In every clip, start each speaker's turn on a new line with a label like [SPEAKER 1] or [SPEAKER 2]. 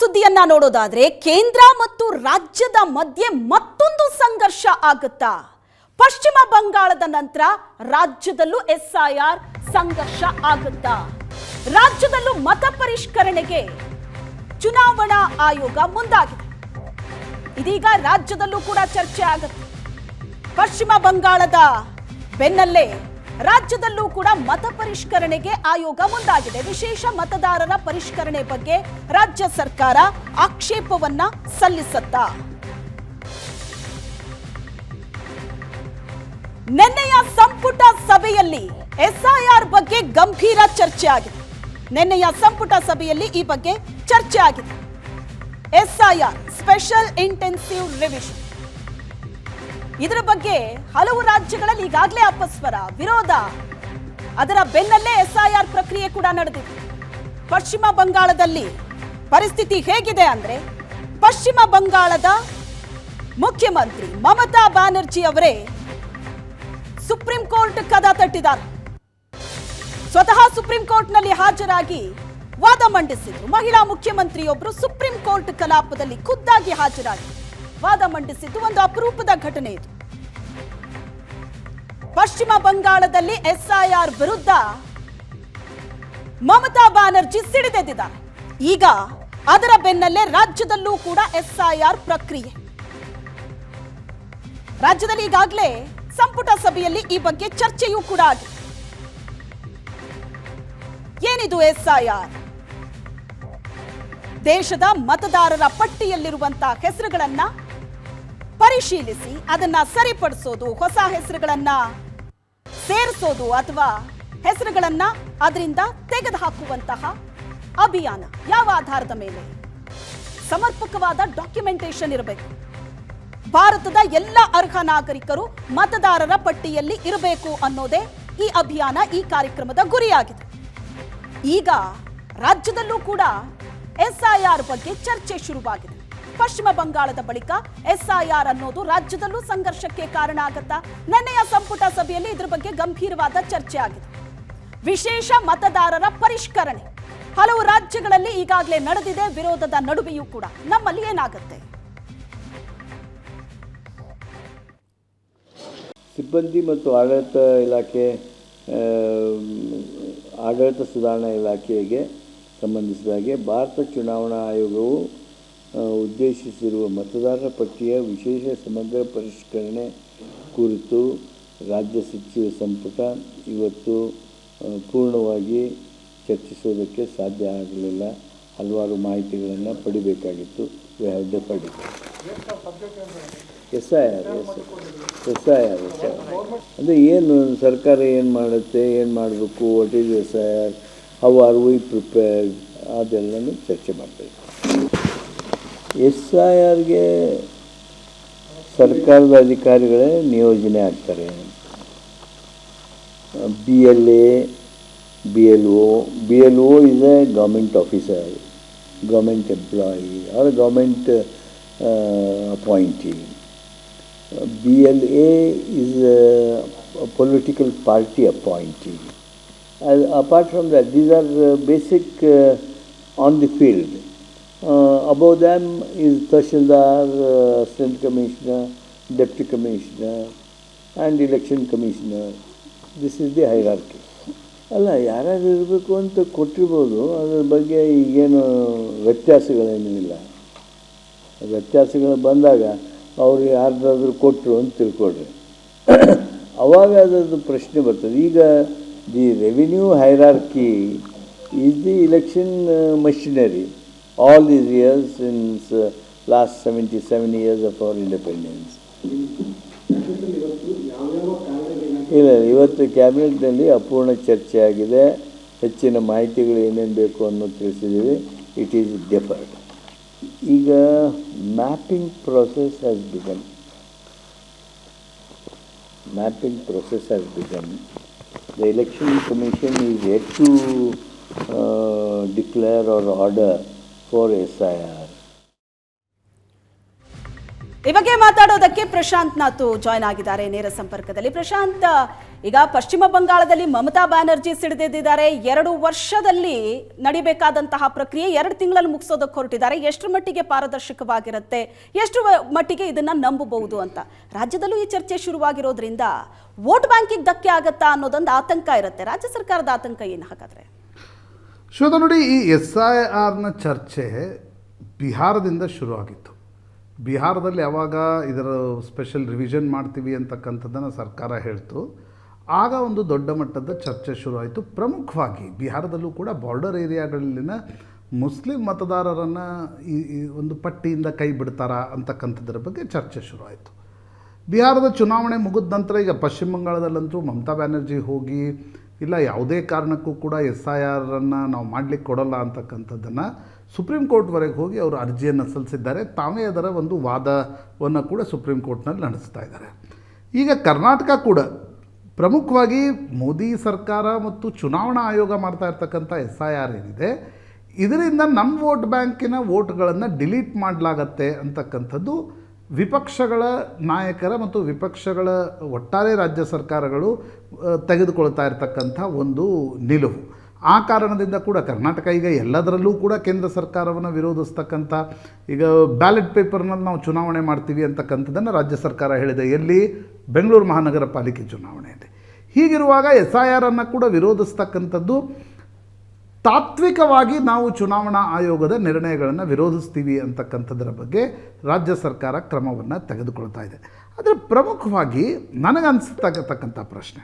[SPEAKER 1] ಸುದ್ದಿಯನ್ನ ನೋಡೋದಾದ್ರೆ ಕೇಂದ್ರ ಮತ್ತು ರಾಜ್ಯದ ಮಧ್ಯೆ ಮತ್ತೊಂದು ಸಂಘರ್ಷ ಆಗುತ್ತಾ? ಪಶ್ಚಿಮ ಬಂಗಾಳದ ನಂತರ ರಾಜ್ಯದಲ್ಲೂ ಎಸ್ಐಆರ್ ಸಂಘರ್ಷ ಆಗುತ್ತಾ? ರಾಜ್ಯದಲ್ಲೂ ಮತ ಪರಿಷ್ಕರಣೆಗೆ ಚುನಾವಣಾ ಆಯೋಗ ಮುಂದಾಗಿದೆ. ಇದೀಗ ರಾಜ್ಯದಲ್ಲೂ ಕೂಡ ಚರ್ಚೆ ಆಗುತ್ತೆ. ಪಶ್ಚಿಮ ಬಂಗಾಳದ ಬೆನ್ನಲ್ಲೇ ರಾಜ್ಯದಲ್ಲೂ ಕೂಡ ಮತ ಪರಿಷ್ಕರಣೆಗೆ ಆಯೋಗ ಮುಂದಾಗಿದೆ. ವಿಶೇಷ ಮತದಾರರ ಪರಿಷ್ಕರಣೆ ಬಗ್ಗೆ ರಾಜ್ಯ ಸರ್ಕಾರ ಆಕ್ಷೇಪವನ್ನ ಸಲ್ಲಿಸುತ್ತಾ? ನಿನ್ನೆಯ ಸಂಪುಟ ಸಭೆಯಲ್ಲಿ ಎಸ್ಐಆರ್ ಬಗ್ಗೆ ಗಂಭೀರ ಚರ್ಚೆ ಆಗಿದೆ. ನಿನ್ನೆಯ ಸಂಪುಟ ಸಭೆಯಲ್ಲಿ ಈ ಬಗ್ಗೆ ಚರ್ಚೆ ಆಗಿದೆ. ಎಸ್ಐಆರ್ ಸ್ಪೆಷಲ್ ಇಂಟೆನ್ಸಿವ್ ರಿವಿಷನ್, ಇದರ ಬಗ್ಗೆ ಹಲವು ರಾಜ್ಯಗಳಲ್ಲಿ ಈಗಾಗಲೇ ಅಪಸ್ವರ, ವಿರೋಧ. ಅದರ ಬೆನ್ನಲ್ಲೇ ಎಸ್ಐಆರ್ ಪ್ರಕ್ರಿಯೆ ಕೂಡ ನಡೆದಿದೆ. ಪಶ್ಚಿಮ ಬಂಗಾಳದಲ್ಲಿ ಪರಿಸ್ಥಿತಿ ಹೇಗಿದೆ ಅಂದ್ರೆ, ಪಶ್ಚಿಮ ಬಂಗಾಳದ ಮುಖ್ಯಮಂತ್ರಿ ಮಮತಾ ಬ್ಯಾನರ್ಜಿ ಅವರೇ ಸುಪ್ರೀಂ ಕೋರ್ಟ್ ಕದ ತಟ್ಟಿದ್ದಾರೆ. ಸ್ವತಃ ಸುಪ್ರೀಂ ಕೋರ್ಟ್ನಲ್ಲಿ ಹಾಜರಾಗಿ ವಾದ ಮಂಡಿಸಿದ್ರು. ಮಹಿಳಾ ಮುಖ್ಯಮಂತ್ರಿಯೊಬ್ಬರು ಸುಪ್ರೀಂ ಕೋರ್ಟ್ ಕಲಾಪದಲ್ಲಿ ಖುದ್ದಾಗಿ ಹಾಜರಾಗಿ ವಾದ ಮಂಡಿಸಿದ್ದು ಒಂದು ಅಪರೂಪದ ಘಟನೆ ಇದು. ಪಶ್ಚಿಮ ಬಂಗಾಳದಲ್ಲಿ ಎಸ್ಐಆರ್ ವಿರುದ್ಧ ಮಮತಾ ಬ್ಯಾನರ್ಜಿ ಸಿಡಿದೆದ್ದಿದ್ದಾರೆ. ಈಗ ಅದರ ಬೆನ್ನಲ್ಲೇ ರಾಜ್ಯದಲ್ಲೂ ಕೂಡ ಎಸ್ಐಆರ್ ಪ್ರಕ್ರಿಯೆ. ರಾಜ್ಯದಲ್ಲಿ ಈಗಾಗಲೇ ಸಂಪುಟ ಸಭೆಯಲ್ಲಿ ಈ ಬಗ್ಗೆ ಚರ್ಚೆಯೂ ಕೂಡ ಆಗಿದೆ. ಏನಿದು ಎಸ್ಐಆರ್? ದೇಶದ ಮತದಾರರ ಪಟ್ಟಿಯಲ್ಲಿರುವಂತಹ ಹೆಸರುಗಳನ್ನ ಪರಿಶೀಲಿಸಿ ಅದನ್ನ ಸರಿಪಡಿಸೋದು, ಹೊಸ ಹೆಸರುಗಳನ್ನ ಸೇರಿಸೋದು ಅಥವಾ ಹೆಸರುಗಳನ್ನ ಅದರಿಂದ ತೆಗೆದುಹಾಕುವಂತಹ ಅಭಿಯಾನ. ಯಾವ ಆಧಾರದ ಮೇಲೆ? ಸಮರ್ಪಕವಾದ ಡಾಕ್ಯುಮೆಂಟೇಶನ್ ಇರಬೇಕು. ಭಾರತದ ಎಲ್ಲ ಅರ್ಹ ನಾಗರಿಕರು ಮತದಾರರ ಪಟ್ಟಿಯಲ್ಲಿ ಇರಬೇಕು ಅನ್ನೋದೇ ಈ ಅಭಿಯಾನ, ಈ ಕಾರ್ಯಕ್ರಮದ ಗುರಿಯಾಗಿದೆ. ಈಗ ರಾಜ್ಯದಲ್ಲೂ ಕೂಡ ಎಸ್ಐಆರ್ ಬಗ್ಗೆ ಚರ್ಚೆ ಶುರುವಾಗಿದೆ. ಪಶ್ಚಿಮ ಬಂಗಾಳದ ಬಳಿಕ ಎಸ್ಐಆರ್ ಅನ್ನೋದು ರಾಜ್ಯದಲ್ಲೂ ಸಂಘರ್ಷಕ್ಕೆ ಕಾರಣ ಆಗತ್ತಾ? ನಿನ್ನೆಯ ಸಂಪುಟ ಸಭೆಯಲ್ಲಿ ಇದರ ಬಗ್ಗೆ ಗಂಭೀರವಾದ ಚರ್ಚೆ ಆಗಿದೆ. ವಿಶೇಷ ಮತದಾರರ ಪರಿಷ್ಕರಣೆ ಹಲವು ರಾಜ್ಯಗಳಲ್ಲಿ ಈಗಾಗಲೇ ನಡೆದಿದೆ. ವಿರೋಧದ ನಡುವೆಯೂ ಕೂಡ ನಮ್ಮಲ್ಲಿ ಏನಾಗುತ್ತೆ?
[SPEAKER 2] ಸಿಬ್ಬಂದಿ ಮತ್ತು ಆಡಳಿತ ಇಲಾಖೆ, ಆಡಳಿತ ಸುಧಾರಣಾ ಇಲಾಖೆಗೆ ಸಂಬಂಧಿಸಿದ ಹಾಗೆ ಭಾರತ ಚುನಾವಣಾ ಆಯೋಗವು ಉದ್ದೇಶಿಸಿರುವ ಮತದಾರರ ಪಟ್ಟಿಯ ವಿಶೇಷ ಸಮಗ್ರ ಪರಿಷ್ಕರಣೆ ಕುರಿತು ರಾಜ್ಯ ಸಚಿವ ಸಂಪುಟ ಇವತ್ತು ಪೂರ್ಣವಾಗಿ ಚರ್ಚಿಸೋದಕ್ಕೆ ಸಾಧ್ಯ ಆಗಲಿಲ್ಲ. ಹಲವಾರು ಮಾಹಿತಿಗಳನ್ನು ಪಡಿಬೇಕಾಗಿತ್ತು. We have deferred it. SIR ಅಂದರೆ ಏನು ಸರ್ಕಾರ ಏನು ಮಾಡುತ್ತೆ, ಏನು ಮಾಡಬೇಕು, what is SIR, how are we prepared, ಅದೆಲ್ಲನೂ ಚರ್ಚೆ ಮಾಡ್ತಾಯಿದ್ವಿ. ಎಸ್ಐಆರ್ಗೆ ಸರ್ಕಾರದ ಅಧಿಕಾರಿಗಳೇ ನಿಯೋಜನೆ ಆಗ್ತಾರೆ. BLA, BLO is a government officer, government employee or a government appointee. BLA is a political party appointee. Apart from that, these are basic on the field. Above them is Tahsildar, Assistant Commissioner, Deputy Commissioner and Election Commissioner. This is the hierarchy. ಅಲ್ಲ, ಯಾರ್ಯಾರು ಇರಬೇಕು ಅಂತ ಕೊಟ್ಟಿರ್ಬೋದು. ಅದ್ರ ಬಗ್ಗೆ ಈಗೇನು ವ್ಯತ್ಯಾಸಗಳೇನೂ ಇಲ್ಲ. ವ್ಯತ್ಯಾಸಗಳು ಬಂದಾಗ ಅವರು ಯಾರ್ದಾದ್ರೂ ಕೊಟ್ಟರು ಅಂತ ತಿಳ್ಕೊಳ್ರಿ, ಅವಾಗ ಅದರದ್ದು ಪ್ರಶ್ನೆ ಬರ್ತದೆ. ಈಗ the revenue hierarchy is the election machinery all these years since last 77 years of our independence. ಇಲ್ಲ, ಇವತ್ತು ಕ್ಯಾಬಿನೆಟ್ನಲ್ಲಿ ಅಪೂರ್ಣ ಚರ್ಚೆ ಆಗಿದೆ. ಹೆಚ್ಚಿನ ಮಾಹಿತಿಗಳು ಏನೇನು ಬೇಕು ಅನ್ನೋದು ತಿಳಿಸಿದ್ದೀವಿ. It is deferred. ಈಗ mapping process has begun. The Election Commission is yet to declare or order for SIR.
[SPEAKER 1] ಈ ಬಗ್ಗೆ ಮಾತಾಡೋದಕ್ಕೆ ಪ್ರಶಾಂತ್ ನಾಥ್ ಜಾಯ್ನ್ ಆಗಿದ್ದಾರೆ ನೇರ ಸಂಪರ್ಕದಲ್ಲಿ. ಪ್ರಶಾಂತ್, ಈಗ ಪಶ್ಚಿಮ ಬಂಗಾಳದಲ್ಲಿ ಮಮತಾ ಬ್ಯಾನರ್ಜಿ ಸಿಡಿದಿದ್ದಾರೆ. 2 ವರ್ಷದಲ್ಲಿ ನಡಿಬೇಕಾದಂತಹ ಪ್ರಕ್ರಿಯೆ 2 ತಿಂಗಳಲ್ಲಿ ಮುಗಿಸೋದಕ್ಕೆ ಹೊರಟಿದ್ದಾರೆ. ಎಷ್ಟರ ಮಟ್ಟಿಗೆ ಪಾರದರ್ಶಕವಾಗಿರುತ್ತೆ, ಎಷ್ಟು ಮಟ್ಟಿಗೆ ಇದನ್ನ ನಂಬಬಹುದು ಅಂತ ರಾಜ್ಯದಲ್ಲೂ ಈ ಚರ್ಚೆ ಶುರುವಾಗಿರೋದ್ರಿಂದ ವೋಟ್ ಬ್ಯಾಂಕಿಗೆ ಧಕ್ಕೆ ಆಗತ್ತಾ ಅನ್ನೋದೊಂದು ಆತಂಕ ಇರುತ್ತೆ. ರಾಜ್ಯ ಸರ್ಕಾರದ ಆತಂಕ ಏನು ಹಾಗಾದ್ರೆ?
[SPEAKER 3] ಶೋಧ ನೋಡಿ, ಈ SIRನ ಚರ್ಚೆ ಬಿಹಾರದಿಂದ ಶುರುವಾಗಿತ್ತು. ಬಿಹಾರದಲ್ಲಿ ಯಾವಾಗ ಇದರ ಸ್ಪೆಷಲ್ ರಿವಿಷನ್ ಮಾಡ್ತೀವಿ ಅಂತಕ್ಕಂಥದ್ದನ್ನು ಸರ್ಕಾರ ಹೇಳ್ತು, ಆಗ ಒಂದು ದೊಡ್ಡ ಮಟ್ಟದ ಚರ್ಚೆ ಶುರುವಾಯಿತು. ಪ್ರಮುಖವಾಗಿ ಬಿಹಾರದಲ್ಲೂ ಕೂಡ ಬಾರ್ಡರ್ ಏರಿಯಾಗಳಲ್ಲಿನ ಮುಸ್ಲಿಂ ಮತದಾರರನ್ನು ಈ ಒಂದು ಪಟ್ಟಿಯಿಂದ ಕೈ ಬಿಡ್ತಾರಾ ಅಂತಕ್ಕಂಥದ್ರ ಬಗ್ಗೆ ಚರ್ಚೆ ಶುರುವಾಯಿತು. ಬಿಹಾರದ ಚುನಾವಣೆ ಮುಗಿದ ನಂತರ ಈಗ ಪಶ್ಚಿಮ ಬಂಗಾಳದಲ್ಲಂತೂ ಮಮತಾ ಬ್ಯಾನರ್ಜಿ ಹೋಗಿ ಇಲ್ಲ ಯಾವುದೇ ಕಾರಣಕ್ಕೂ ಕೂಡ SIRನ್ನು ನಾವು ಮಾಡಲಿಕ್ಕೆ ಕೊಡಲ್ಲ ಅಂತಕ್ಕಂಥದ್ದನ್ನು ಸುಪ್ರೀಂ ಕೋರ್ಟ್ವರೆಗೆ ಹೋಗಿ ಅವರು ಅರ್ಜಿಯನ್ನು ಸಲ್ಲಿಸಿದ್ದಾರೆ. ತಾವೇ ಅದರ ಒಂದು ವಾದವನ್ನು ಕೂಡ ಸುಪ್ರೀಂ ಕೋರ್ಟ್ನಲ್ಲಿ ನಡೆಸ್ತಾ ಇದ್ದಾರೆ. ಈಗ ಕರ್ನಾಟಕ ಕೂಡ ಪ್ರಮುಖವಾಗಿ ಮೋದಿ ಸರ್ಕಾರ ಮತ್ತು ಚುನಾವಣಾ ಆಯೋಗ ಮಾಡ್ತಾ ಇರ್ತಕ್ಕಂಥ SIR ಏನಿದೆ, ಇದರಿಂದ ನಮ್ಮ ವೋಟ್ ಬ್ಯಾಂಕಿನ ವೋಟ್ಗಳನ್ನು ಡಿಲೀಟ್ ಮಾಡಲಾಗತ್ತೆ ಅಂತಕ್ಕಂಥದ್ದು ವಿಪಕ್ಷಗಳ ನಾಯಕರ ಮತ್ತು ವಿಪಕ್ಷಗಳ ಒಟ್ಟಾರೆ ರಾಜ್ಯ ಸರ್ಕಾರಗಳು ತೆಗೆದುಕೊಳ್ತಾ ಇರ್ತಕ್ಕಂಥ ಒಂದು ನಿಲುವು. ಆ ಕಾರಣದಿಂದ ಕೂಡ ಕರ್ನಾಟಕ ಈಗ ಎಲ್ಲದರಲ್ಲೂ ಕೂಡ ಕೇಂದ್ರ ಸರ್ಕಾರವನ್ನು ವಿರೋಧಿಸ್ತಕ್ಕಂಥ, ಈಗ ಬ್ಯಾಲೆಟ್ ಪೇಪರ್ನಲ್ಲಿ ನಾವು ಚುನಾವಣೆ ಮಾಡ್ತೀವಿ ಅಂತಕ್ಕಂಥದ್ದನ್ನು ರಾಜ್ಯ ಸರ್ಕಾರ ಹೇಳಿದೆ. ಎಲ್ಲಿ? ಬೆಂಗಳೂರು ಮಹಾನಗರ ಪಾಲಿಕೆ ಚುನಾವಣೆಯಲ್ಲಿ. ಹೀಗಿರುವಾಗ SIRನ್ನು ಕೂಡ ವಿರೋಧಿಸ್ತಕ್ಕಂಥದ್ದು, ತಾತ್ವಿಕವಾಗಿ ನಾವು ಚುನಾವಣಾ ಆಯೋಗದ ನಿರ್ಣಯಗಳನ್ನು ವಿರೋಧಿಸ್ತೀವಿ ಅಂತಕ್ಕಂಥದ್ರ ಬಗ್ಗೆ ರಾಜ್ಯ ಸರ್ಕಾರ ಕ್ರಮವನ್ನು ತೆಗೆದುಕೊಳ್ತಾ ಇದೆ. ಆದರೆ ಪ್ರಮುಖವಾಗಿ ನನಗನ್ನಿಸ್ತಕ್ಕಂಥ ಪ್ರಶ್ನೆ,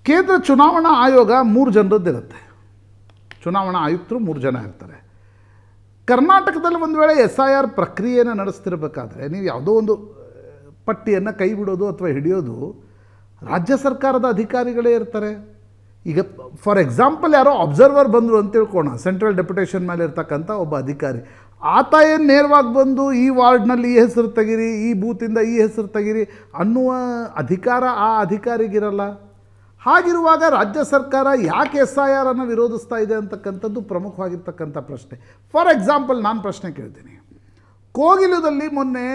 [SPEAKER 3] ಕೇಂದ್ರ ಚುನಾವಣಾ ಆಯೋಗ 3 ಜನರದ್ದಿರುತ್ತೆ. ಚುನಾವಣಾ ಆಯುಕ್ತರು 3 ಜನ ಇರ್ತಾರೆ. ಕರ್ನಾಟಕದಲ್ಲಿ ಒಂದು ವೇಳೆ SIR ಪ್ರಕ್ರಿಯೆಯನ್ನು ನಡೆಸ್ತಿರ್ಬೇಕಾದ್ರೆ ನೀವು ಯಾವುದೋ ಒಂದು ಪಟ್ಟಿಯನ್ನು ಕೈ ಬಿಡೋದು ಅಥವಾ ಹಿಡಿಯೋದು ರಾಜ್ಯ ಸರ್ಕಾರದ ಅಧಿಕಾರಿಗಳೇ ಇರ್ತಾರೆ. ಈಗ ಫಾರ್ ಎಕ್ಸಾಂಪಲ್ ಯಾರೋ ಅಬ್ಸರ್ವರ್ ಬಂದರು ಅಂತ ತಿಳ್ಕೋಣ, ಸೆಂಟ್ರಲ್ ಡೆಪ್ಯುಟೇಷನ್ ಮೇಲೆ ಇರ್ತಕ್ಕಂಥ ಒಬ್ಬ ಅಧಿಕಾರಿ, ಆತ ಏನು ನೇರವಾಗಿ ಬಂದು ಈ ವಾರ್ಡ್ನಲ್ಲಿ ಈ ಹೆಸರು ತೆಗೀರಿ, ಈ ಬೂತಿಂದ ಈ ಹೆಸರು ತೆಗೀರಿ ಅನ್ನುವ ಅಧಿಕಾರ ಆ ಅಧಿಕಾರಿಗಿರಲ್ಲ. ಹಾಗಿರುವಾಗ ರಾಜ್ಯ ಸರ್ಕಾರ ಯಾಕೆ SIRನ್ನು ವಿರೋಧಿಸ್ತಾ ಇದೆ ಅಂತಕ್ಕಂಥದ್ದು ಪ್ರಮುಖವಾಗಿರ್ತಕ್ಕಂಥ ಪ್ರಶ್ನೆ. ಫಾರ್ ಎಕ್ಸಾಂಪಲ್ ನಾನು ಪ್ರಶ್ನೆ ಕೇಳ್ತೀನಿ, ಕೋಗಿಲದಲ್ಲಿ ಮೊನ್ನೆ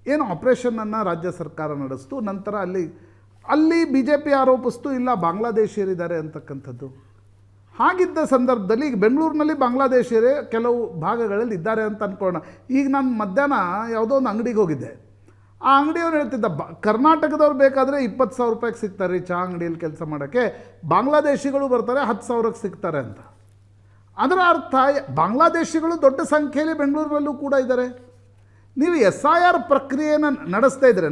[SPEAKER 3] ಏನು ಆಪ್ರೇಷನನ್ನು ರಾಜ್ಯ ಸರ್ಕಾರ ನಡೆಸ್ತು, ನಂತರ ಅಲ್ಲಿ BJP ಆರೋಪಿಸ್ತು ಇಲ್ಲ ಬಾಂಗ್ಲಾದೇಶಿಯರಿದ್ದಾರೆ ಅಂತಕ್ಕಂಥದ್ದು. ಹಾಗಿದ್ದ ಸಂದರ್ಭದಲ್ಲಿ ಈಗ ಬೆಂಗಳೂರಿನಲ್ಲಿ ಬಾಂಗ್ಲಾದೇಶಿಯರೇ ಕೆಲವು ಭಾಗಗಳಲ್ಲಿ ಇದ್ದಾರೆ ಅಂತ ಅಂದ್ಕೊಳ್ಳೋಣ. ಈಗ ನಾನು ಮಧ್ಯಾಹ್ನ ಯಾವುದೋ ಒಂದು ಅಂಗಡಿಗೆ ಹೋಗಿದ್ದೆ. ಆ ಅಂಗಡಿಯವ್ರು ಹೇಳ್ತಿದ್ದ, ಕರ್ನಾಟಕದವ್ರು ಬೇಕಾದರೆ 20,000 ರೂಪಾಯಿಗೆ ಸಿಗ್ತಾರೆ ರೀ ಚಹಾ ಅಂಗಡಿಯಲ್ಲಿ ಕೆಲಸ ಮಾಡೋಕ್ಕೆ, ಬಾಂಗ್ಲಾದೇಶಿಗಳು ಬರ್ತಾರೆ 10,000ಕ್ಕೆ ಸಿಗ್ತಾರೆ ಅಂತ. ಅದರ ಅರ್ಥ ಬಾಂಗ್ಲಾದೇಶಿಗಳು ದೊಡ್ಡ ಸಂಖ್ಯೆಯಲ್ಲಿ ಬೆಂಗಳೂರಿನಲ್ಲೂ ಕೂಡ ಇದ್ದಾರೆ. ನೀವು SIR ಪ್ರಕ್ರಿಯೆಯನ್ನು ನಡೆಸ್ತಾ ಇದ್ದರೆ,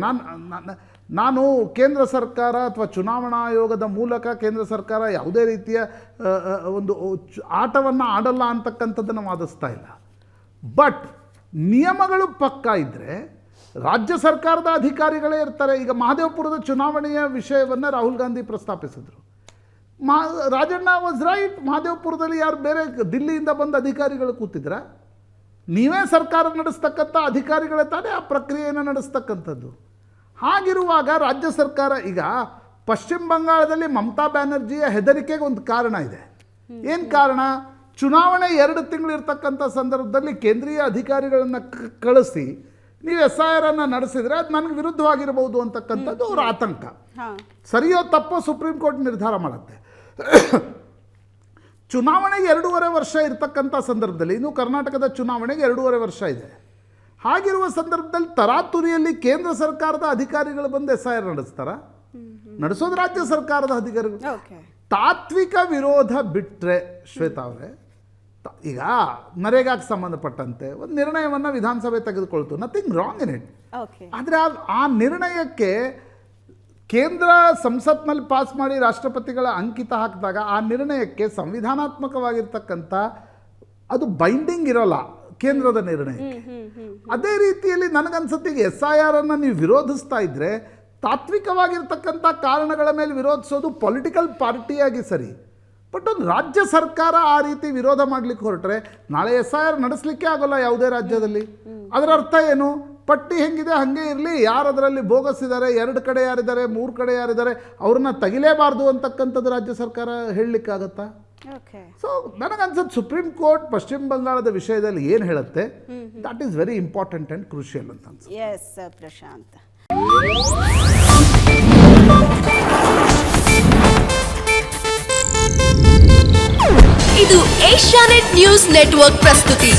[SPEAKER 3] ನಾನು ಕೇಂದ್ರ ಸರ್ಕಾರ ಅಥವಾ ಚುನಾವಣಾ ಆಯೋಗದ ಮೂಲಕ ಕೇಂದ್ರ ಸರ್ಕಾರ ಯಾವುದೇ ರೀತಿಯ ಒಂದು ಆಟವನ್ನು ಆಡಲ್ಲ ಅಂತಕ್ಕಂಥದ್ದನ್ನು ವಾದಿಸ್ತಾ ಇಲ್ಲ. ಬಟ್ ನಿಯಮಗಳು ಪಕ್ಕಾ ಇದ್ದರೆ ರಾಜ್ಯ ಸರ್ಕಾರದ ಅಧಿಕಾರಿಗಳೇ ಇರ್ತಾರೆ. ಈಗ ಮಹದೇವಪುರದ ಚುನಾವಣೆಯ ವಿಷಯವನ್ನು ರಾಹುಲ್ ಗಾಂಧಿ ಪ್ರಸ್ತಾಪಿಸಿದರು. Rajanna was right. ಮಹದೇವಪುರದಲ್ಲಿ ಯಾರು ಬೇರೆ ದಿಲ್ಲಿಯಿಂದ ಬಂದ ಅಧಿಕಾರಿಗಳು ಕೂತಿದ್ರ? ನೀವೇ ಸರ್ಕಾರ ನಡೆಸ್ತಕ್ಕಂಥ ಅಧಿಕಾರಿಗಳೇ ತಾನೇ ಆ ಪ್ರಕ್ರಿಯೆಯನ್ನು ನಡೆಸ್ತಕ್ಕಂಥದ್ದು. ಹಾಗಿರುವಾಗ ರಾಜ್ಯ ಸರ್ಕಾರ, ಈಗ ಪಶ್ಚಿಮ ಬಂಗಾಳದಲ್ಲಿ ಮಮತಾ ಬ್ಯಾನರ್ಜಿಯ ಹೆದರಿಕೆಗೆ ಒಂದು ಕಾರಣ ಇದೆ. ಏನು ಕಾರಣ? ಚುನಾವಣೆ 2 ತಿಂಗಳು ಇರ್ತಕ್ಕಂಥ ಸಂದರ್ಭದಲ್ಲಿ ಕೇಂದ್ರೀಯ ಅಧಿಕಾರಿಗಳನ್ನು ಕಳಿಸಿ ನೀವು SIRನ್ನು ನಡೆಸಿದರೆ ಅದು ನನಗೆ ವಿರುದ್ಧವಾಗಿರಬಹುದು ಅಂತಕ್ಕಂಥದ್ದು ಅವರ ಆತಂಕ. ಸರಿಯೋ ತಪ್ಪೋ ಸುಪ್ರೀಂ ಕೋರ್ಟ್ ನಿರ್ಧಾರ ಮಾಡುತ್ತೆ. ಚುನಾವಣೆಗೆ 2.5 ವರ್ಷ ಇರ್ತಕ್ಕಂಥ ಸಂದರ್ಭದಲ್ಲಿ, ಇನ್ನು ಕರ್ನಾಟಕದ ಚುನಾವಣೆಗೆ 2.5 ವರ್ಷ ಇದೆ. ಹಾಗಿರುವ ಸಂದರ್ಭದಲ್ಲಿ ತರಾತುರಿಯಲ್ಲಿ ಕೇಂದ್ರ ಸರ್ಕಾರದ ಅಧಿಕಾರಿಗಳು ಬಂದು SIR ನಡೆಸ್ತಾರ? ನಡೆಸೋದು ರಾಜ್ಯ ಸರ್ಕಾರದ ಅಧಿಕಾರಿಗಳು. ತಾತ್ವಿಕ ವಿರೋಧ ಬಿಟ್ಟರೆ ಶ್ವೇತಾ ಅವರೇ, ಈಗ ನರೇಗಾಗೆ ಸಂಬಂಧಪಟ್ಟಂತೆ ಒಂದು ನಿರ್ಣಯವನ್ನು ವಿಧಾನಸಭೆ ತೆಗೆದುಕೊಳ್ತು, ನಥಿಂಗ್ ರಾಂಗ್ ಇನ್ ಇಟ್. ಆದರೆ ಆ ನಿರ್ಣಯಕ್ಕೆ ಕೇಂದ್ರ ಸಂಸತ್ನಲ್ಲಿ ಪಾಸ್ ಮಾಡಿ ರಾಷ್ಟ್ರಪತಿಗಳ ಅಂಕಿತ ಹಾಕಿದಾಗ ಆ ನಿರ್ಣಯಕ್ಕೆ ಸಂವಿಧಾನಾತ್ಮಕವಾಗಿರ್ತಕ್ಕಂಥ ಅದು ಬೈಂಡಿಂಗ್ ಇರೋಲ್ಲ ಕೇಂದ್ರದ ನಿರ್ಣಯಕ್ಕೆ. ಅದೇ ರೀತಿಯಲ್ಲಿ ನನಗನ್ಸುತ್ತೆ ಈಗ SIRನ್ನು ನೀವು ವಿರೋಧಿಸ್ತಾ ಇದ್ದರೆ ತಾತ್ವಿಕವಾಗಿರ್ತಕ್ಕಂಥ ಕಾರಣಗಳ ಮೇಲೆ ವಿರೋಧಿಸೋದು ಪೊಲಿಟಿಕಲ್ ಪಾರ್ಟಿಯಾಗಿ ಸರಿ. ಬಟ್ ಒಂದು ರಾಜ್ಯ ಸರ್ಕಾರ ಆ ರೀತಿ ವಿರೋಧ ಮಾಡಲಿಕ್ಕೆ ಹೊರಟ್ರೆ ನಾಳೆ SIR ನಡೆಸಲಿಕ್ಕೆ ಆಗೋಲ್ಲ ಯಾವುದೇ ರಾಜ್ಯದಲ್ಲಿ. ಅದರ ಅರ್ಥ ಏನು? ಪಟ್ಟಿ ಹೆಂಗಿದೆ ಹಾಗೆ ಇರಲಿ, ಯಾರು ಅದರಲ್ಲಿ ಬೋಗಸ್ ಇದ್ದಾರೆ, 2 ಕಡೆ ಯಾರಿದ್ದಾರೆ, 3 ಕಡೆ ಯಾರಿದ್ದಾರೆ, ಅವ್ರನ್ನ ತೆಗಿಲೇಬಾರ್ದು ಅಂತಕ್ಕಂಥದ್ದು ರಾಜ್ಯ ಸರ್ಕಾರ ಹೇಳಲಿಕ್ಕಾಗತ್ತಾ? ಸೊ ನನಗನ್ಸುತ್ತೆ ಸುಪ್ರೀಂ ಕೋರ್ಟ್ ಪಶ್ಚಿಮ ಬಂಗಾಳದ ವಿಷಯದಲ್ಲಿ ಏನು ಹೇಳುತ್ತೆ, that is very important and crucial ಅಂತ ಅನ್ಸುತ್ತೆ.
[SPEAKER 1] ಎಸ್ ಪ್ರಶಾಂತ್.
[SPEAKER 4] ಇದು ಏಷ್ಯಾನೆಟ್ ನ್ಯೂಸ್ ನೆಟ್ವರ್ಕ್ ಪ್ರಸ್ತುತಿ.